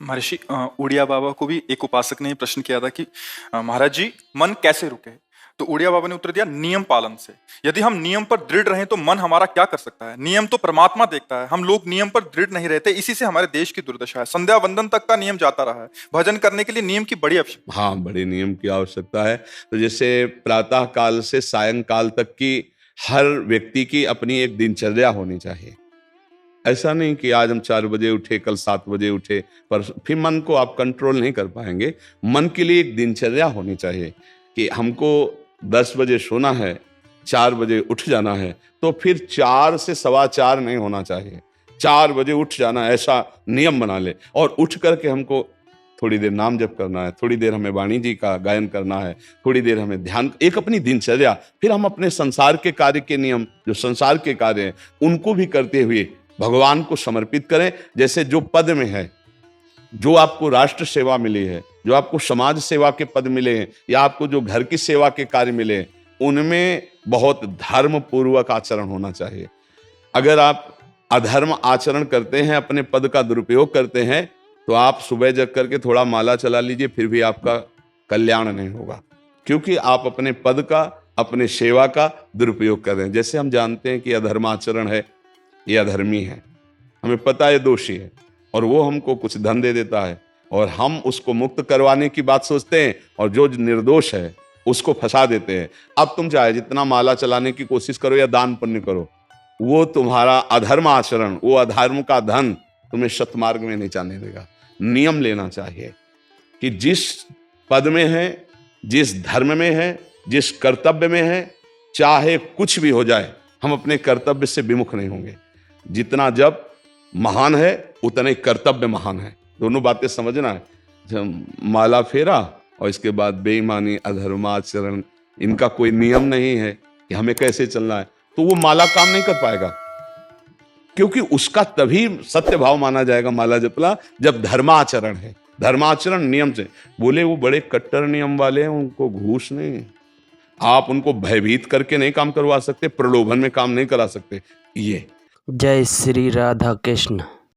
महर्षि उड़िया बाबा को भी एक उपासक ने प्रश्न किया था कि महाराज जी मन कैसे रुके। तो उड़िया बाबा ने उत्तर दिया नियम पालन से। यदि हम नियम पर दृढ़ रहें तो मन हमारा क्या कर सकता है। नियम तो परमात्मा देखता है, हम लोग नियम पर दृढ़ नहीं रहते, इसी से हमारे देश की दुर्दशा है। संध्या वंदन तक का नियम जाता रहा है, भजन करने के लिए नियम की बड़ी आवश्यकता। हाँ, बड़े नियम की आवश्यकता है। तो जैसे प्रातः काल से सायंकाल तक की हर व्यक्ति की अपनी एक दिनचर्या होनी चाहिए। ऐसा नहीं कि आज हम 4 बजे उठे, कल 7 बजे उठे, पर फिर मन को आप कंट्रोल नहीं कर पाएंगे। मन के लिए एक दिनचर्या होनी चाहिए कि हमको 10 बजे सोना है, 4 बजे उठ जाना है, तो फिर 4 से 4:15 नहीं होना चाहिए, 4 बजे उठ जाना, ऐसा नियम बना ले। और उठ करके हमको थोड़ी देर नाम जप करना है, थोड़ी देर हमें वाणी जी का गायन करना है, थोड़ी देर हमें ध्यान, एक अपनी दिनचर्या। फिर हम अपने संसार के कार्य के नियम, जो संसार के कार्य हैं, उनको भी करते हुए भगवान को समर्पित करें। जैसे जो पद में है, जो आपको राष्ट्र सेवा मिली है, जो आपको समाज सेवा के पद मिले हैं, या आपको जो घर की सेवा के कार्य मिले हैं, उनमें बहुत धर्म पूर्वक आचरण होना चाहिए। अगर आप अधर्म आचरण करते हैं, अपने पद का दुरुपयोग करते हैं, तो आप सुबह जग करके थोड़ा माला चला लीजिए, फिर भी आपका कल्याण नहीं होगा, क्योंकि आप अपने पद का, अपने सेवा का दुरुपयोग कर रहे हैं। जैसे हम जानते हैं कि अधर्माचरण है, ये अधर्मी है, हमें पता है दोषी है, और वो हमको कुछ धन दे देता है, और हम उसको मुक्त करवाने की बात सोचते हैं, और जो निर्दोष है उसको फंसा देते हैं। अब तुम चाहे जितना माला चलाने की कोशिश करो या दान पुण्य करो, वो तुम्हारा अधर्म आचरण, वो अधर्म का धन तुम्हें सतमार्ग में नहीं जाने देगा। नियम लेना चाहिए कि जिस पद में है, जिस धर्म में है, जिस कर्तव्य में है, चाहे कुछ भी हो जाए, हम अपने कर्तव्य से विमुख नहीं होंगे। जितना जब महान है, उतने कर्तव्य महान है। दोनों बातें समझना है। जब माला फेरा और इसके बाद बेईमानी, अधर्माचरण, इनका कोई नियम नहीं है कि हमें कैसे चलना है, तो वो माला काम नहीं कर पाएगा, क्योंकि उसका तभी सत्य भाव माना जाएगा माला जपला जब धर्माचरण है। धर्माचरण नियम से। बोले वो बड़े कट्टर नियम वाले हैं, उनको घूस नहीं, आप उनको भयभीत करके नहीं काम करवा सकते, प्रलोभन में काम नहीं करा सकते। ये जय श्री राधा कृष्ण।